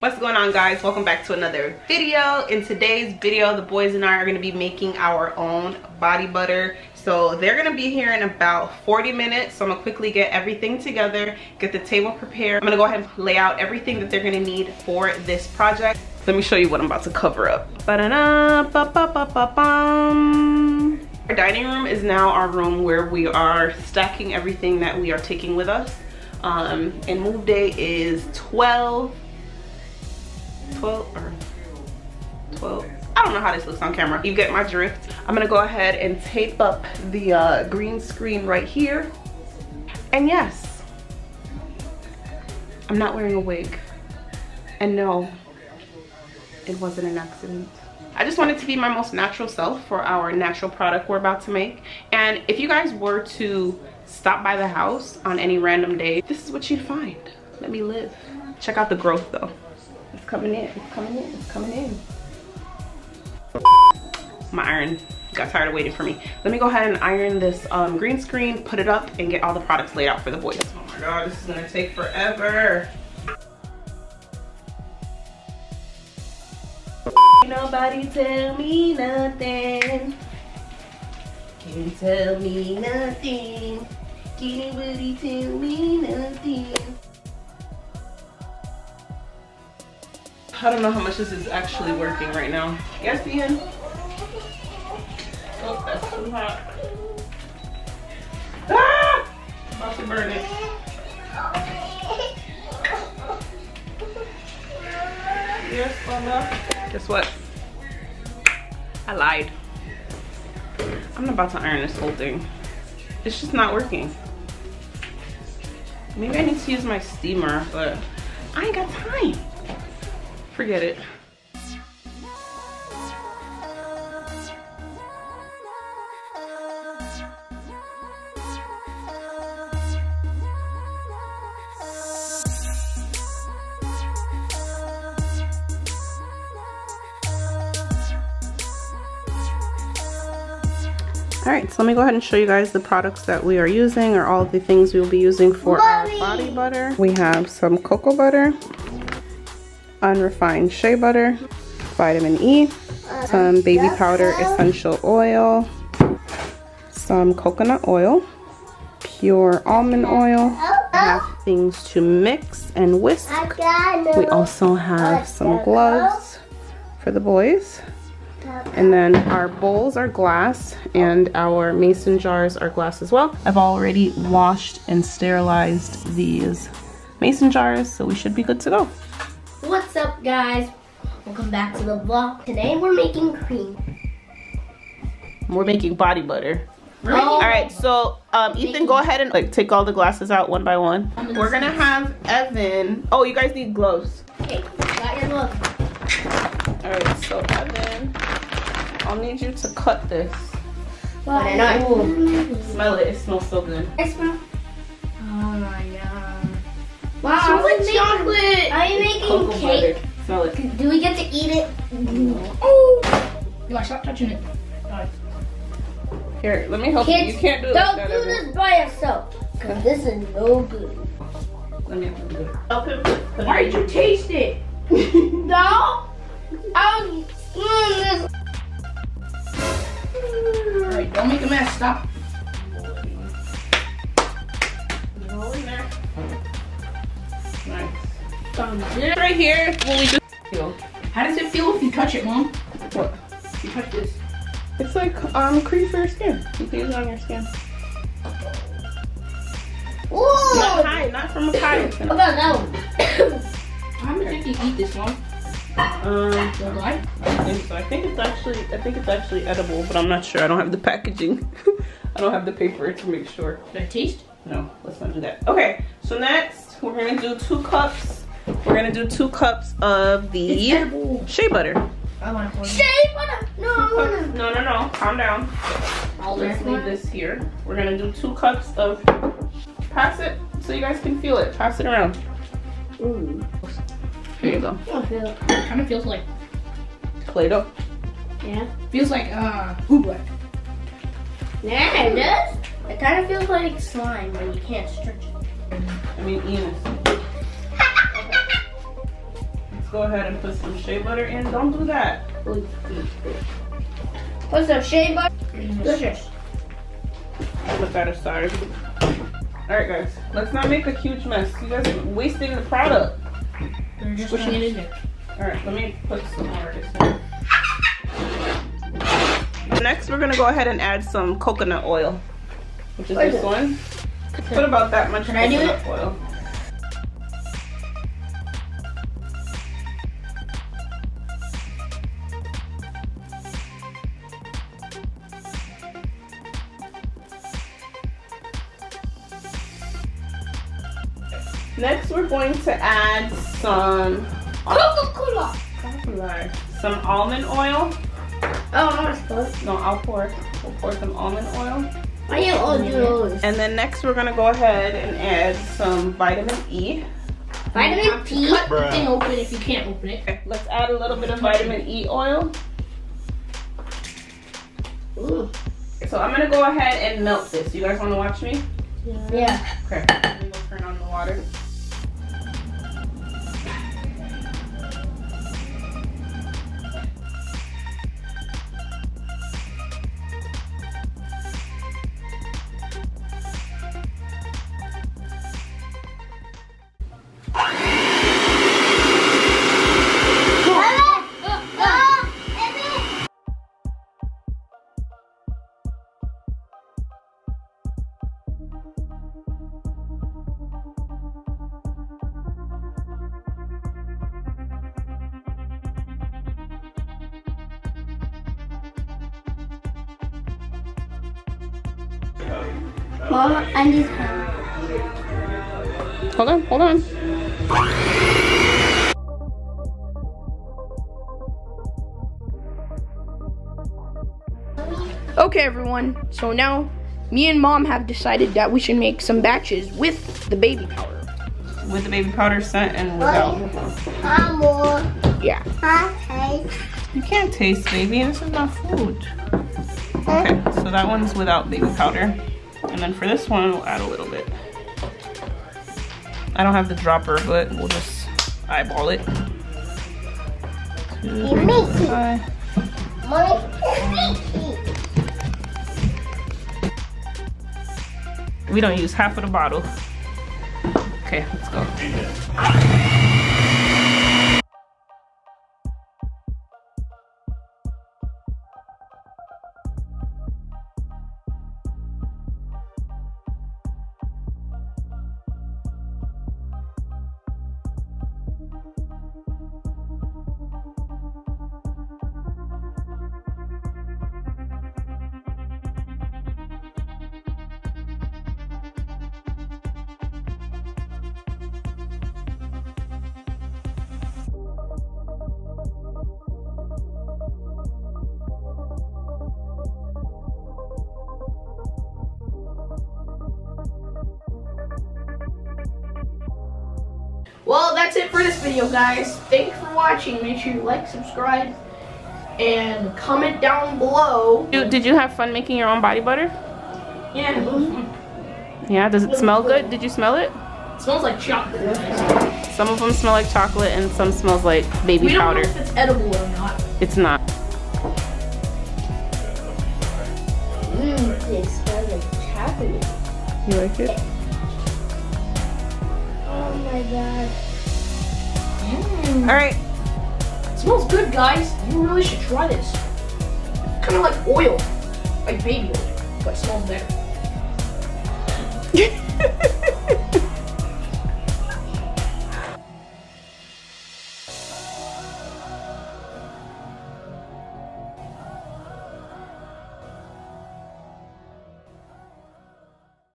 What's going on, guys? Welcome back to another video. In today's video, the boys and I are going to be making our own body butter. So they're going to be here in about 40 minutes. So I'm going to quickly get everything together, get the table prepared. I'm going to go ahead and lay out everything that they're going to need for this project. Let me show you what I'm about to cover up. Our dining room is now our room where we are stacking everything that we are taking with us. And move day is 12. I don't know how this looks on camera. You get my drift. I'm gonna go ahead and tape up the green screen right here. And yes, I'm not wearing a wig. And no, it wasn't an accident. I just wanted to be my most natural self for our natural product we're about to make. And if you guys were to stop by the house on any random day, this is what you'd find. Let me live. Check out the growth though. It's coming in, it's coming in, it's coming in. My iron got tired of waiting for me. Let me go ahead and iron this green screen, put it up, and get all the products laid out for the boys. Oh my God, this is gonna take forever. Nobody tell me nothing. Can't tell me nothing. Can't nobody tell me nothing. I don't know how much this is actually working right now. Yes, Ian? Oh, that's too hot. Ah! About to burn it. Yes, Mama. Guess what? I lied. I'm about to iron this whole thing. It's just not working. Maybe I need to use my steamer, but I ain't got time. Forget it. Alright, so let me go ahead and show you guys the products that we are using, or all of the things we will be using for our body butter. We have some cocoa butter, unrefined shea butter, vitamin E, some baby powder essential oil, some coconut oil, pure almond oil. We have things to mix and whisk. We also have some gloves for the boys. And then our bowls are glass and our mason jars are glass as well. I've already washed and sterilized these mason jars, so we should be good to go. What's up, guys? Welcome back to the vlog. Today we're making cream. We're making body butter. Really? All right, so Ethan, go ahead and take all the glasses out one by one. We're gonna have Evan. Oh, you guys need gloves. Okay, got your gloves. All right, so Evan, I'll need you to cut this. Ooh. Smell it. It smells so good. I smell. Oh my God. Wow, So much chocolate. Are you making cocoa cake? butter. Smell it. Do we get to eat it? No. Oh! You stop touching it. Here, let me help you. You can't do it. Don't do this by yourself, because this is no good. Let me help you. Help him. Why did you taste it? No? I'm this. Alright, don't make a mess. Stop. Nice. Right here, what we just feel. How does it feel if you touch it, Mom? What? If you touch this. It's like cream for your skin. You can use it on your skin. Ooh! Not high, not from a pie. What about that one? How much if you eat this, Mom? Don't lie. I think so. I think it's actually edible, but I'm not sure. I don't have the packaging. I don't have the paper to make sure. Does it taste? No, let's not do that. Okay, so next we're gonna do 2 cups. We're gonna do 2 cups of the shea butter. I want to Shea butter! No! No. Calm down. Let's leave this here. We're gonna do 2 cups of. Pass it so you guys can feel it. Pass it around. Ooh. Here you go. It kind of feels like Play-Doh. Yeah. Feels like hoopla. Yeah, it does. It kind of feels like slime when you can't stretch it. I mean, Ian is. go ahead and put some shea butter in. Don't do that. Put some shea butter. Delicious. Look at it, sorry. Alright guys, let's not make a huge mess. You guys are wasting the product. We're just pushing it in there. Alright, let me put some more of this in. Next, we're gonna go ahead and add some coconut oil, which is this one. Put about that much coconut oil. Next, we're going to add some Coca-Cola. Some almond oil. Oh, no, it's supposed. No, I'll pour. We'll pour some almond oil. Why you all do those? And then next, we're gonna go ahead and add some vitamin E. Vitamin E. Cut the thing open if you can't open it. Okay, let's add a little bit of vitamin E oil. Ooh. So I'm gonna go ahead and melt this. You guys want to watch me? Yeah. Okay. Let me go turn on the water. Mom, I need Hold on, hold on. Okay, everyone. So now, me and Mom have decided that we should make some batches with the baby powder. With the baby powder scent and without. Yeah. You can't taste, baby. This is not food. Okay, so that one's without baby powder. And then for this one, we'll add a little bit. I don't have the dropper, but we'll just eyeball it. 2, 3, 5. We don't use half of the bottle. Okay, let's go. Well, that's it for this video, guys. Thanks for watching. Make sure you like, subscribe, and comment down below. Did you have fun making your own body butter? Yeah, it was fun. Yeah, does it smell good? Did you smell it? It smells like chocolate. Guys. Some of them smell like chocolate and some smells like baby powder. We don't know if it's edible or not. It's not. It smells like chocolate. You like it? Oh my god. All right. It smells good, guys. You really should try this. Kind of like oil, like baby oil, but it smells better.